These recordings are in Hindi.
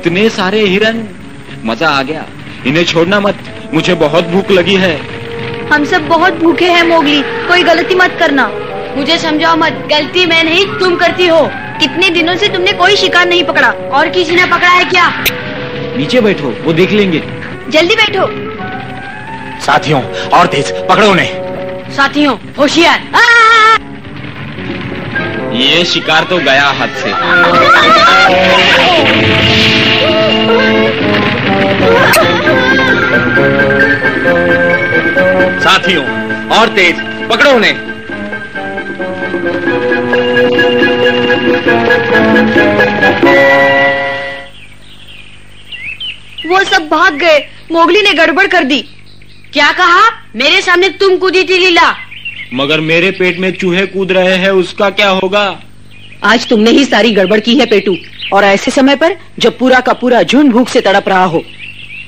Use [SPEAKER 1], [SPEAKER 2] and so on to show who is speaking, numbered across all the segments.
[SPEAKER 1] इतने सारे हिरन, मजा आ गया। इन्हें छोड़ना मत, मुझे बहुत भूख लगी है।
[SPEAKER 2] हम सब बहुत भूखे हैं मोगली, कोई गलती मत करना। मुझे समझाओ मत, गलती मैं नहीं तुम करती हो। कितने दिनों से तुमने कोई शिकार नहीं पकड़ा, और किसी ने पकड़ा है क्या?
[SPEAKER 1] नीचे बैठो, वो देख लेंगे।
[SPEAKER 2] जल्दी बैठो।
[SPEAKER 3] साथियों और तेज, पकड़ो उन्हें।
[SPEAKER 2] साथियों होशियार।
[SPEAKER 1] ये शिकार तो गया हाथ से।
[SPEAKER 3] साथियों और तेज, पकड़ो उन्हें।
[SPEAKER 2] वो सब भाग गए, मोगली ने गड़बड़ कर दी। क्या कहा? मेरे सामने तुम कूदी थी लीला।
[SPEAKER 1] मगर मेरे पेट में चूहे कूद रहे हैं, उसका क्या होगा?
[SPEAKER 4] आज तुमने ही सारी गड़बड़ की है पेटू, और ऐसे समय पर जब पूरा का पूरा झुंड भूख से तड़प रहा हो।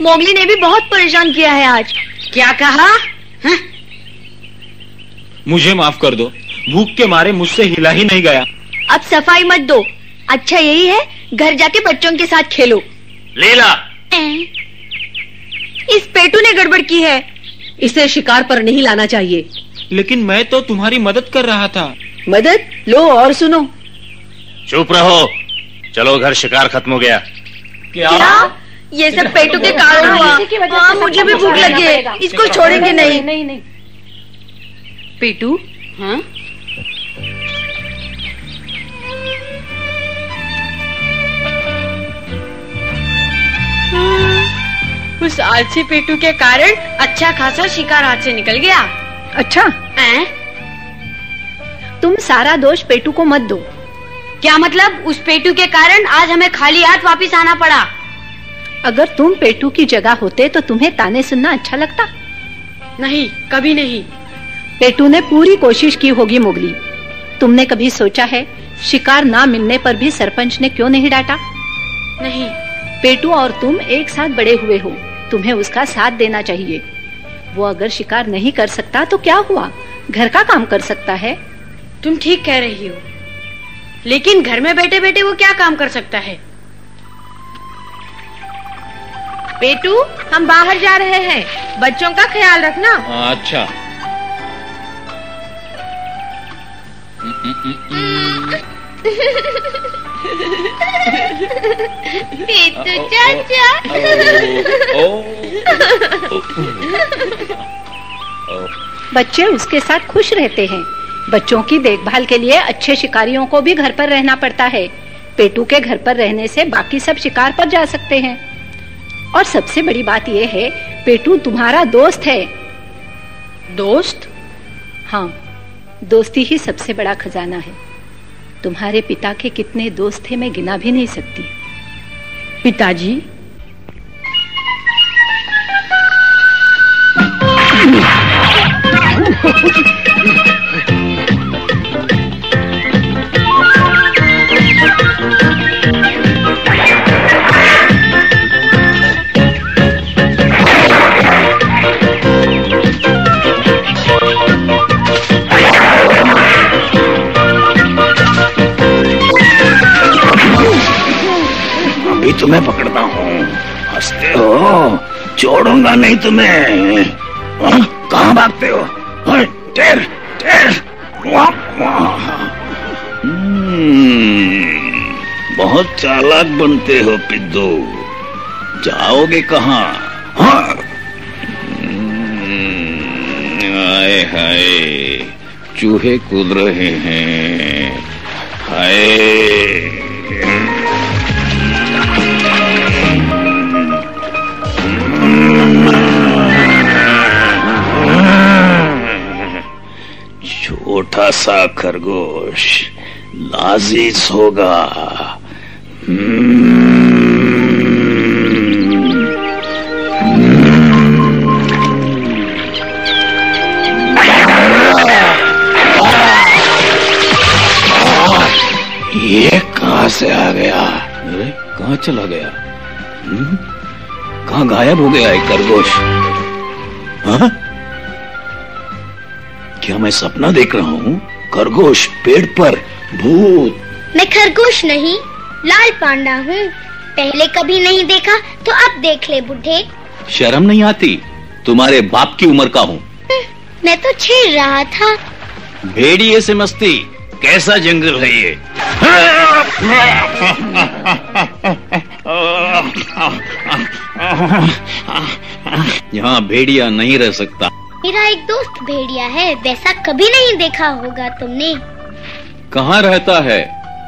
[SPEAKER 2] मोगली ने भी बहुत परेशान किया है आज। क्या कहा? हा?
[SPEAKER 1] मुझे माफ कर दो, भूख के मारे मुझसे हिला ही नहीं गया।
[SPEAKER 2] अब सफाई मत दो, अच्छा यही है घर जाके बच्चों के साथ खेलो।
[SPEAKER 3] लीला,
[SPEAKER 2] इस पेटू ने गड़बड़ की है।
[SPEAKER 4] इसे शिकार पर नहीं लाना चाहिए।
[SPEAKER 1] लेकिन मैं तो तुम्हारी मदद कर रहा था।
[SPEAKER 4] मदद? लो और सुनो।
[SPEAKER 3] चुप रहो, चलो घर, शिकार खत्म हो गया।
[SPEAKER 2] क्या? ये सब पेटू के कारण हुआ। हाँ, मुझे भी भूख लगी है, इसको छोड़ेंगे नहीं।
[SPEAKER 4] नहीं। पेटू, हाँ?
[SPEAKER 2] उस आलसी पेटू के कारण अच्छा खासा शिकार हाथ से निकल गया।
[SPEAKER 4] अच्छा, तुम सारा दोष पेटू को मत दो।
[SPEAKER 2] क्या मतलब? उस पेटू के कारण आज हमें खाली हाथ वापस आना पड़ा।
[SPEAKER 4] अगर तुम पेटू की जगह होते तो तुम्हें ताने सुनना अच्छा लगता?
[SPEAKER 2] नहीं, कभी नहीं।
[SPEAKER 4] पेटू ने पूरी कोशिश की होगी मोगली। तुमने कभी सोचा है शिकार ना मिलने पर भी सरपंच ने क्यों नहीं डांटा?
[SPEAKER 2] नहीं।
[SPEAKER 4] पेटू और तुम एक साथ बड़े हुए हो, तुम्हें उसका साथ देना चाहिए। वो अगर शिकार नहीं कर सकता तो क्या हुआ, घर का काम कर सकता है।
[SPEAKER 2] तुम ठीक कह रही हो, लेकिन घर में बैठे बैठे वो क्या काम कर सकता है? पेटू, हम बाहर जा रहे हैं, बच्चों का ख्याल रखना।
[SPEAKER 1] अच्छा।
[SPEAKER 2] पेटू चाचा।
[SPEAKER 4] बच्चे उसके साथ खुश रहते हैं। बच्चों की देखभाल के लिए अच्छे शिकारियों को भी घर पर रहना पड़ता है। पेटू के घर पर रहने से बाकी सब शिकार पर जा सकते हैं। और सबसे बड़ी बात यह है, पेटू तुम्हारा दोस्त है।
[SPEAKER 2] दोस्त?
[SPEAKER 4] हाँ, दोस्ती ही सबसे बड़ा खजाना है। तुम्हारे पिता के कितने दोस्त थे मैं गिना भी नहीं सकती।
[SPEAKER 2] पिताजी?
[SPEAKER 5] अभी तुम्हें पकड़ता हूँ, हंसते हो, छोड़ूंगा नहीं तुम्हें। कहाँ भागते हो? टेर, टेर। बहुत चालाक बनते हो पिद्दू, जाओगे कहाँ? हाय हाय, चूहे कूद रहे हैं। हाय, छोटा सा खरगोश लाजीज होगा। ये कहाँ से आ गया? अरे कहाँ चला गया? कहाँ गायब हो गया ये खरगोश? हाँ? क्या मैं सपना देख रहा हूँ? खरगोश पेड़ पर, भूत।
[SPEAKER 6] मैं खरगोश नहीं, लाल पांडा हूँ। पहले कभी नहीं देखा तो अब देख ले बुढ़े।
[SPEAKER 5] शर्म नहीं आती? तुम्हारे बाप की उम्र का हूँ।
[SPEAKER 6] मैं तो छेड़ रहा था।
[SPEAKER 5] भेड़िए से मस्ती, कैसा जंगल है ये? यहाँ भेड़िया नहीं रह सकता।
[SPEAKER 6] मेरा एक दोस्त भेड़िया है, वैसा कभी नहीं देखा होगा तुमने।
[SPEAKER 5] कहाँ रहता है?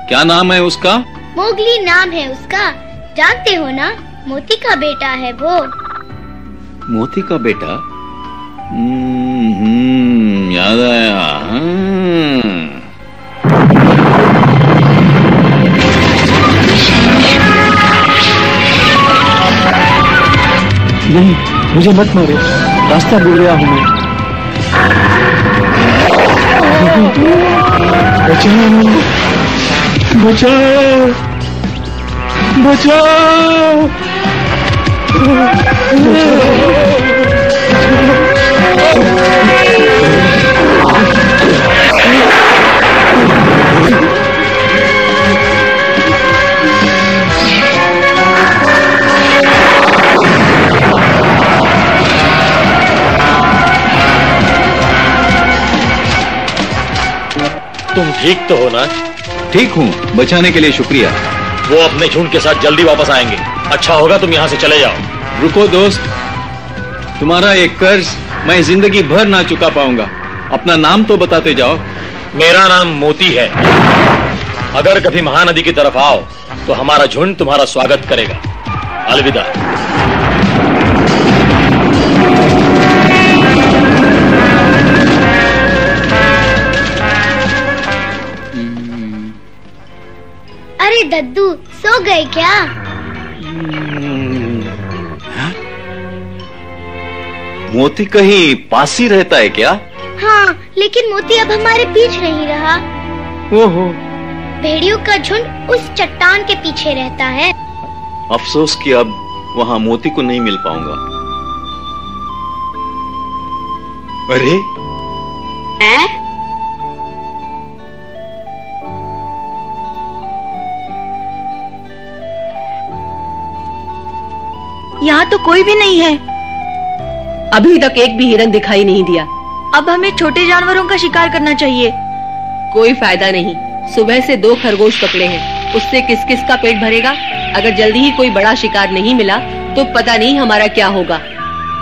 [SPEAKER 5] क्या नाम है उसका?
[SPEAKER 6] मोगली नाम है उसका, जानते हो ना? मोती का बेटा है वो।
[SPEAKER 5] मोती का बेटा? याद आया।
[SPEAKER 7] नहीं, मुझे मत मारो, रास्ता भूल गया हूँ मैं। बचाओ, बचाओ, बचाओ,
[SPEAKER 3] तुम ठीक तो हो ना?
[SPEAKER 5] ठीक हूँ, बचाने के लिए शुक्रिया।
[SPEAKER 3] वो अपने झुंड के साथ जल्दी वापस आएंगे। अच्छा होगा तुम यहाँ से चले जाओ।
[SPEAKER 5] रुको दोस्त, तुम्हारा एक कर्ज मैं जिंदगी भर ना चुका पाऊंगा। अपना नाम तो बताते जाओ।
[SPEAKER 3] मेरा नाम मोती है। अगर कभी महानदी की तरफ आओ तो हमारा झुंड तुम्हारा स्वागत करेगा। अलविदा।
[SPEAKER 6] अरे दद्दू, सो गए क्या?
[SPEAKER 5] मोती कहीं पास ही रहता है क्या?
[SPEAKER 6] हाँ, लेकिन मोती अब हमारे बीच नहीं रहा।
[SPEAKER 5] ओहो,
[SPEAKER 6] भेड़ियों का झुंड उस चट्टान के पीछे रहता है।
[SPEAKER 5] अफसोस कि अब वहाँ मोती को नहीं मिल पाऊंगा। अरे
[SPEAKER 2] यहाँ तो कोई भी नहीं है।
[SPEAKER 8] अभी तक एक भी हिरन दिखाई नहीं दिया।
[SPEAKER 2] अब हमें छोटे जानवरों का शिकार करना चाहिए।
[SPEAKER 8] कोई फायदा नहीं, सुबह से 2 खरगोश पकड़े हैं, उससे किस किस का पेट भरेगा। अगर जल्दी ही कोई बड़ा शिकार नहीं मिला तो पता नहीं हमारा क्या होगा।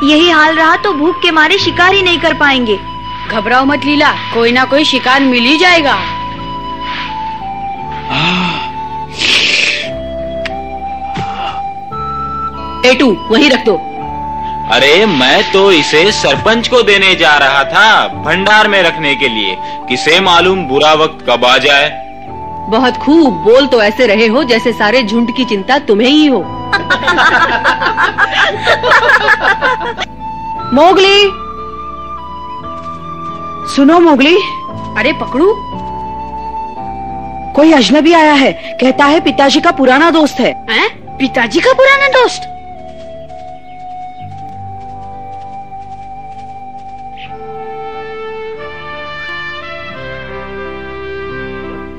[SPEAKER 2] यही हाल रहा तो भूख के मारे शिकार ही नहीं कर पाएंगे।
[SPEAKER 4] घबराओ मत लीला, कोई ना कोई शिकार मिल ही जाएगा।
[SPEAKER 8] एटू, वहीं रख दो।
[SPEAKER 1] अरे मैं तो इसे सरपंच को देने जा रहा था, भंडार में रखने के लिए। किसे मालूम बुरा वक्त कब आ जाए।
[SPEAKER 8] बहुत खूब, बोल तो ऐसे रहे हो जैसे सारे झुंड की चिंता तुम्हें ही हो।
[SPEAKER 4] मोगली, सुनो मोगली।
[SPEAKER 8] अरे पकड़ू,
[SPEAKER 4] कोई अजनबी आया है, कहता है पिताजी का पुराना दोस्त है।
[SPEAKER 2] पिताजी का पुराना दोस्त?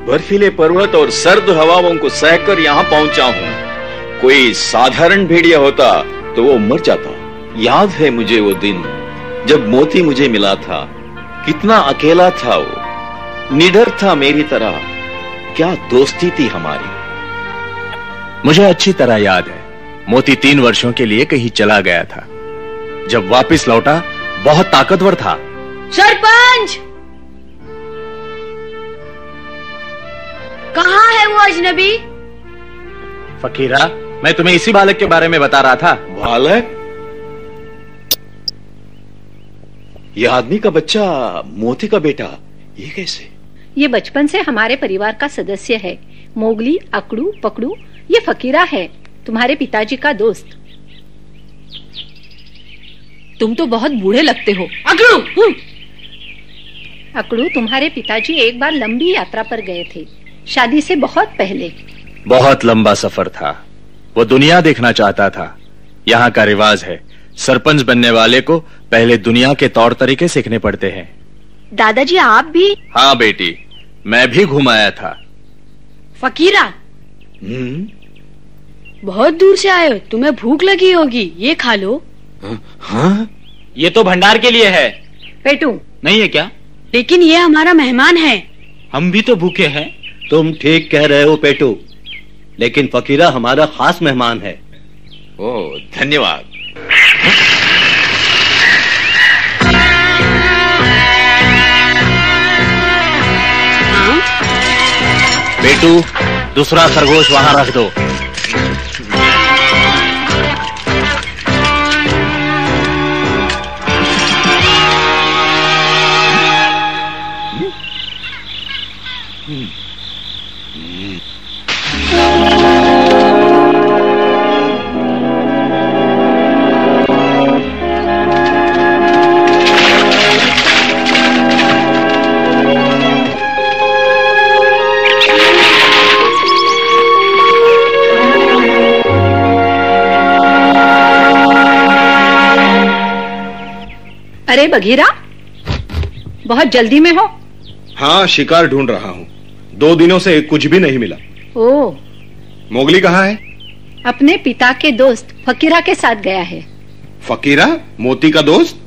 [SPEAKER 5] बर्फीले पर्वत और सर्द हवाओं को सहकर यहाँ पहुंचा हूँ। कोई साधारण भेड़िया होता तो वो मर जाता। याद है मुझे वो दिन जब मोती मुझे मिला था। कितना अकेला था वो, निडर था मेरी तरह। क्या दोस्ती थी हमारी।
[SPEAKER 3] मुझे अच्छी तरह याद है, मोती 3 वर्षों के लिए कहीं चला गया था। जब वापस लौटा बहुत ताकतवर था।
[SPEAKER 2] सरपंच, कहाँ है वो अजनबी?
[SPEAKER 3] फकीरा, मैं तुम्हें इसी बालक के बारे में बता रहा था।
[SPEAKER 5] बालक? यह आदमी का बच्चा, मोती का बेटा, ये कैसे?
[SPEAKER 4] ये बचपन से हमारे परिवार का सदस्य है। मोगली, अकड़ू, पकड़ू, ये फकीरा है, तुम्हारे पिताजी का दोस्त।
[SPEAKER 8] तुम तो बहुत बूढ़े लगते हो।
[SPEAKER 4] अकड़ू, अकड़ू, तुम्हारे पिताजी एक बार लंबी यात्रा पर गए थे, शादी से बहुत पहले।
[SPEAKER 3] बहुत लंबा सफर था। वो दुनिया देखना चाहता था। यहाँ का रिवाज है, सरपंच बनने वाले को पहले दुनिया के तौर तरीके सीखने पड़ते हैं।
[SPEAKER 2] दादाजी आप भी?
[SPEAKER 3] हाँ बेटी, मैं भी घुमाया था।
[SPEAKER 4] फकीरा,
[SPEAKER 2] बहुत दूर से आए हो, तुम्हें भूख लगी होगी, ये खा लो।
[SPEAKER 5] हाँ?
[SPEAKER 1] ये तो भंडार के लिए है।
[SPEAKER 4] पेटू,
[SPEAKER 1] नहीं है क्या?
[SPEAKER 2] लेकिन ये हमारा मेहमान है।
[SPEAKER 1] हम भी तो भूखे हैं।
[SPEAKER 7] तुम ठीक कह रहे हो पेटू, लेकिन फकीरा हमारा खास मेहमान है।
[SPEAKER 5] ओह, धन्यवाद।
[SPEAKER 3] पेटू, दूसरा खरगोश वहां रख दो।
[SPEAKER 4] अरे बघीरा, बहुत जल्दी में हो?
[SPEAKER 9] हाँ, शिकार ढूंढ रहा हूँ। 2 दिनों से कुछ भी नहीं मिला।
[SPEAKER 4] ओह,
[SPEAKER 9] मोगली कहाँ है?
[SPEAKER 4] अपने पिता के दोस्त फकीरा के साथ गया है।
[SPEAKER 9] फकीरा, मोती का दोस्त?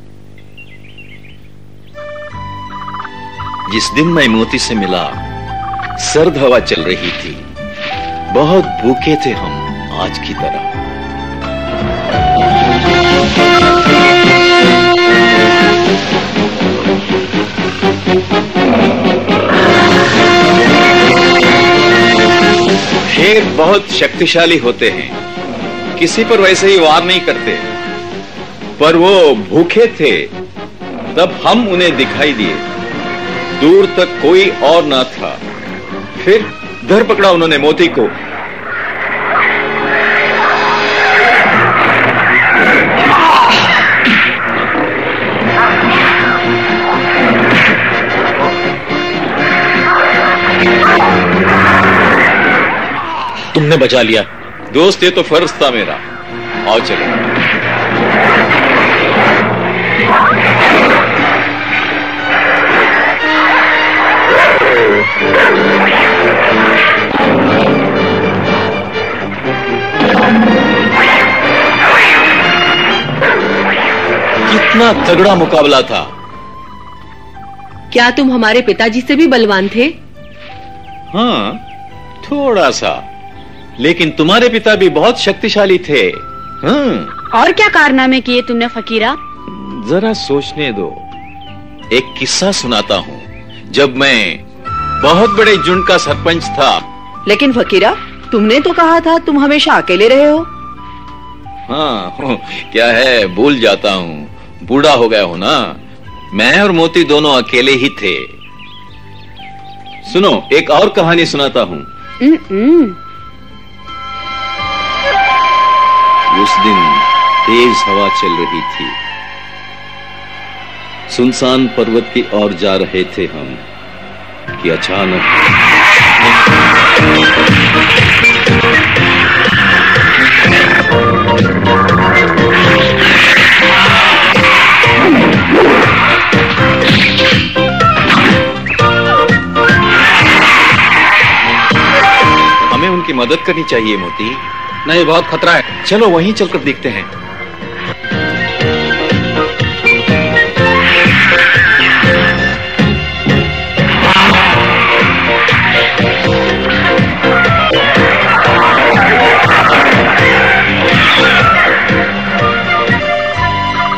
[SPEAKER 5] जिस दिन मैं मोती से मिला, सर्द हवा चल रही थी। बहुत भूखे थे हम, आज की तरह। शेर बहुत शक्तिशाली होते हैं, किसी पर वैसे ही वार नहीं करते। पर वो भूखे थे, तब हम उन्हें दिखाई दिए। दूर तक कोई और ना था। फिर धर पकड़ा उन्होंने मोती को।
[SPEAKER 1] तुमने बचा लिया।
[SPEAKER 5] दोस्त, ये तो फर्ज था मेरा। आओ चलो। कितना तगड़ा मुकाबला था।
[SPEAKER 8] क्या तुम हमारे पिताजी से भी बलवान थे?
[SPEAKER 5] हाँ, थोड़ा सा। लेकिन तुम्हारे पिता भी बहुत शक्तिशाली थे। हाँ।
[SPEAKER 2] और क्या कारनामे किए तुमने फकीरा?
[SPEAKER 5] जरा सोचने दो। एक किस्सा सुनाता हूँ। जब मैं बहुत बड़े झुंड का सरपंच था।
[SPEAKER 8] लेकिन फकीरा, तुमने तो कहा था तुम हमेशा अकेले रहे हो।
[SPEAKER 5] हाँ, क्या है, भूल जाता हूँ। बूढ़ा हो गया हूँ ना। मैं और मोती दोनों अकेले ही थे। सुनो, एक और कहानी सुनाता हूँ। उस दिन तेज हवा चल रही थी। सुनसान पर्वत की ओर जा रहे थे हम कि अचानक हमें उनकी मदद करनी चाहिए मोती।
[SPEAKER 1] नहीं, बहुत खतरा है।
[SPEAKER 5] चलो वहीं चलकर देखते हैं।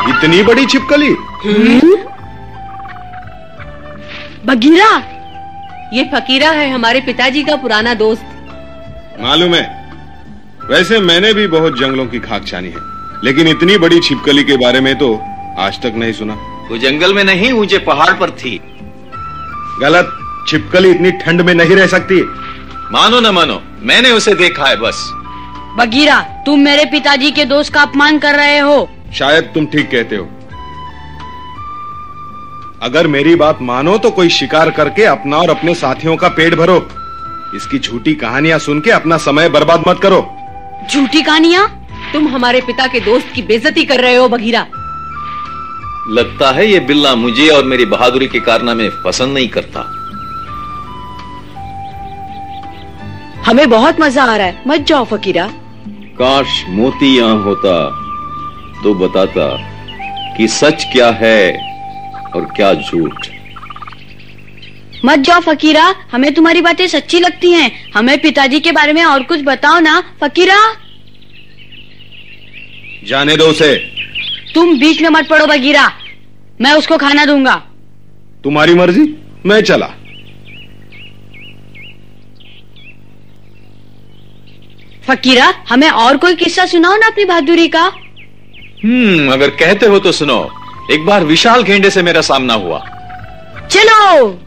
[SPEAKER 9] इतनी बड़ी छिपकली?
[SPEAKER 2] बघीरा,
[SPEAKER 8] ये फकीरा है, हमारे पिताजी का पुराना दोस्त।
[SPEAKER 9] मालूम है। वैसे मैंने भी बहुत जंगलों की खाक छानी है, लेकिन इतनी बड़ी छिपकली के बारे में तो आज तक नहीं सुना।
[SPEAKER 5] वो जंगल में नहीं, ऊंचे पहाड़ पर थी।
[SPEAKER 9] गलत। छिपकली इतनी ठंड में नहीं रह सकती।
[SPEAKER 5] मानो न मानो, मैंने उसे देखा है बस।
[SPEAKER 2] बघीरा, तुम मेरे पिताजी के दोस्त का अपमान कर रहे हो।
[SPEAKER 9] शायद तुम ठीक कहते हो। अगर मेरी बात मानो तो कोई शिकार करके अपना और अपने साथियों का पेट भरो। इसकी झूठी कहानियां सुन के अपना समय बर्बाद मत करो।
[SPEAKER 2] झूठी कहानियां?
[SPEAKER 8] तुम हमारे पिता के दोस्त की बेइज्जती कर रहे हो बघीरा।
[SPEAKER 5] लगता है ये बिल्ला मुझे और मेरी बहादुरी के कारनामे पसंद नहीं करता।
[SPEAKER 8] हमें बहुत मजा आ रहा है, मत जाओ फकीरा।
[SPEAKER 5] काश मोती यहां होता तो बताता कि सच क्या है और क्या झूठ।
[SPEAKER 2] मत जाओ फकीरा, हमें तुम्हारी बातें सच्ची लगती हैं। हमें पिताजी के बारे में और कुछ बताओ ना फकीरा।
[SPEAKER 9] जाने दो उसे।
[SPEAKER 2] तुम बीच में मत पड़ो बगीरा, मैं उसको खाना दूंगा।
[SPEAKER 9] तुम्हारी मर्जी, मैं चला।
[SPEAKER 2] फकीरा, हमें और कोई किस्सा सुनाओ ना अपनी बहादुरी का।
[SPEAKER 5] अगर कहते हो तो सुनो। एक बार विशाल गेंडे से मेरा सामना हुआ।
[SPEAKER 2] चलो।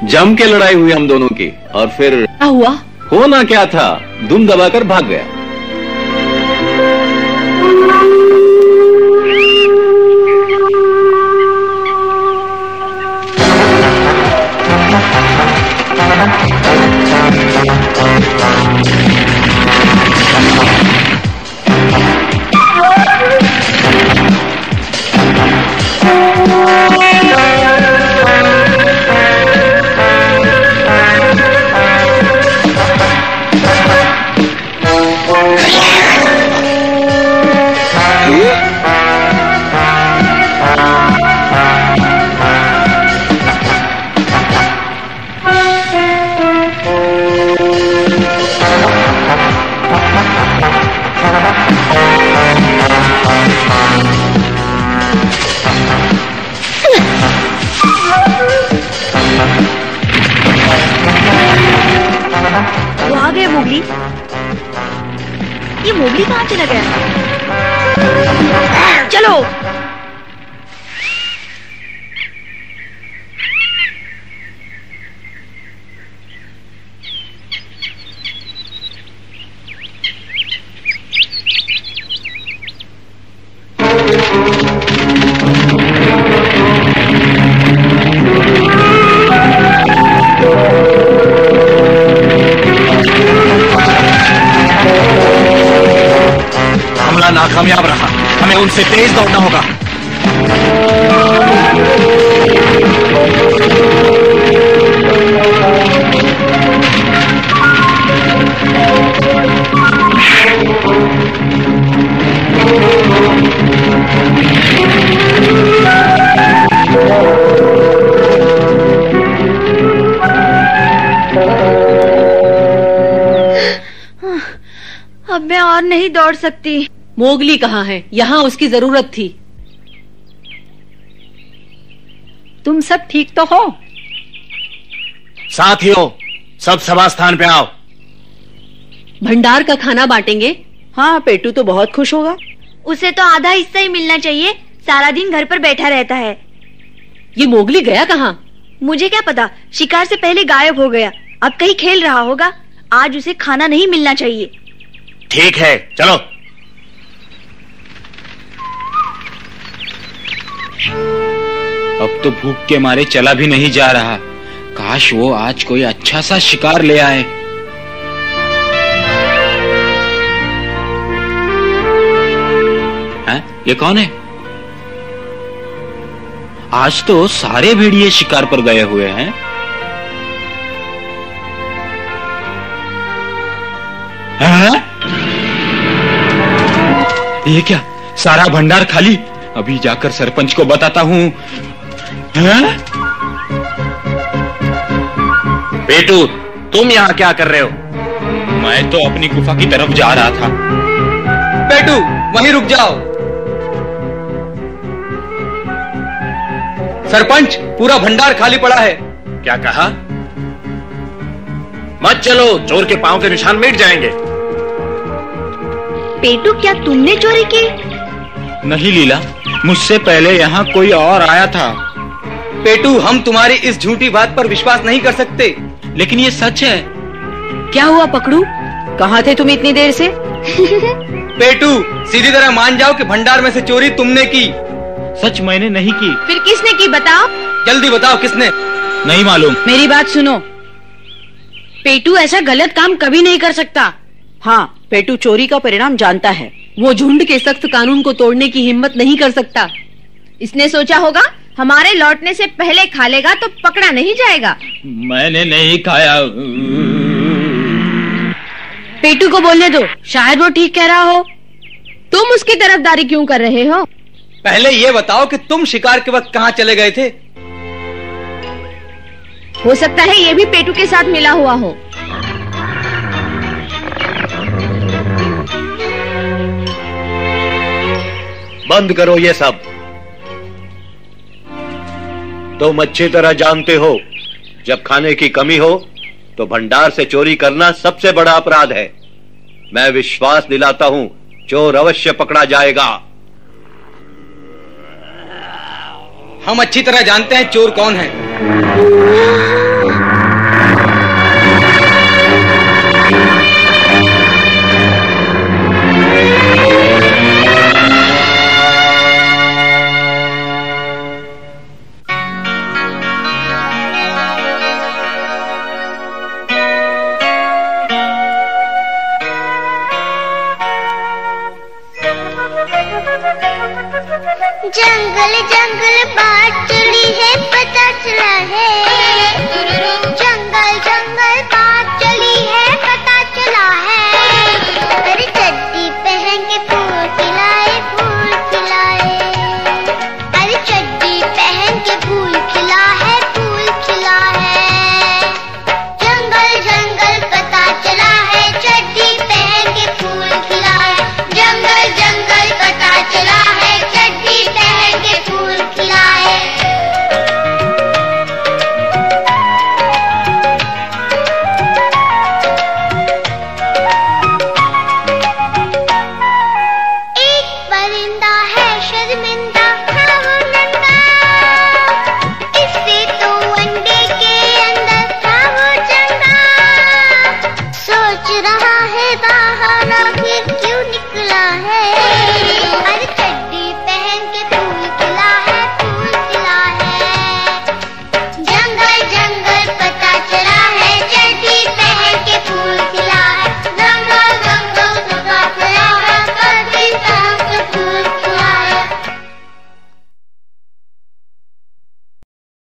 [SPEAKER 5] जम के लड़ाई हुई हम दोनों की, और फिर
[SPEAKER 2] क्या हुआ?
[SPEAKER 5] होना क्या था, दुम दबाकर भाग गया।
[SPEAKER 2] ये मोगली कहाँ चला गया? चलो।
[SPEAKER 3] नाकामयाब रहा, हमें उनसे तेज दौड़ना होगा।
[SPEAKER 2] अब मैं और नहीं दौड़ सकती।
[SPEAKER 8] मोगली कहाँ है? यहाँ उसकी जरूरत थी।
[SPEAKER 4] तुम सब ठीक तो हो?
[SPEAKER 3] साथियों, सब सभा स्थान पे आओ।
[SPEAKER 8] भंडार का खाना बांटेंगे।
[SPEAKER 2] हाँ, पेटू तो बहुत खुश होगा। उसे तो आधा हिस्सा ही मिलना चाहिए, सारा दिन घर पर बैठा रहता है।
[SPEAKER 8] ये मोगली गया कहाँ?
[SPEAKER 2] मुझे क्या पता, शिकार से पहले गायब हो गया। अब कहीं खेल रहा होगा। आज उसे खाना नहीं मिलना चाहिए।
[SPEAKER 3] ठीक है, चलो।
[SPEAKER 1] अब तो भूख के मारे चला भी नहीं जा रहा। काश वो आज कोई अच्छा सा शिकार ले आए। हैं? ये कौन है? आज तो सारे भेड़िए शिकार पर गए हुए हैं। हैं? ये क्या, सारा भंडार खाली? अभी जाकर सरपंच को बताता हूँ।
[SPEAKER 3] पेटू, तुम यहाँ क्या कर रहे हो?
[SPEAKER 1] मैं तो अपनी गुफा की तरफ जा रहा था।
[SPEAKER 10] पेटू, वहीं रुक जाओ। सरपंच, पूरा भंडार खाली पड़ा है।
[SPEAKER 3] क्या कहा? मत चलो, चोर के पांव के निशान मिट जाएंगे।
[SPEAKER 2] पेटू, क्या तुमने चोरी की?
[SPEAKER 1] नहीं लीला, मुझसे पहले यहाँ कोई और आया था।
[SPEAKER 10] पेटू, हम तुम्हारी इस झूठी बात पर विश्वास नहीं कर सकते।
[SPEAKER 1] लेकिन ये सच है।
[SPEAKER 8] क्या हुआ पकड़ू? कहाँ थे तुम इतनी देर से?
[SPEAKER 10] पेटू, सीधी तरह मान जाओ कि भंडार में से चोरी तुमने की।
[SPEAKER 1] सच मैंने नहीं की।
[SPEAKER 8] फिर किसने की, बताओ।
[SPEAKER 10] जल्दी बताओ, किसने?
[SPEAKER 1] नहीं मालूम।
[SPEAKER 2] मेरी बात सुनो, पेटू ऐसा गलत काम कभी नहीं कर सकता।
[SPEAKER 8] हाँ, पेटू चोरी का परिणाम जानता है। वो झुंड के सख्त कानून को तोड़ने की हिम्मत नहीं कर सकता।
[SPEAKER 2] इसने सोचा होगा हमारे लौटने से पहले खा लेगा तो पकड़ा नहीं जाएगा।
[SPEAKER 1] मैंने नहीं खाया।
[SPEAKER 2] पेटू को बोलने दो, शायद वो ठीक कह रहा हो। तुम उसकी तरफदारी क्यों कर रहे हो?
[SPEAKER 10] पहले ये बताओ कि तुम शिकार के वक्त कहाँ चले गए थे?
[SPEAKER 2] हो सकता है ये भी पेटू के साथ मिला हुआ हो।
[SPEAKER 7] बंद करो ये सब। तुम अच्छी तरह जानते हो, जब खाने की कमी हो तो भंडार से चोरी करना सबसे बड़ा अपराध है। मैं विश्वास दिलाता हूं, चोर अवश्य पकड़ा जाएगा।
[SPEAKER 10] हम अच्छी तरह जानते हैं चोर कौन है।
[SPEAKER 6] जंगल जंगल बात चली है, पता चला है।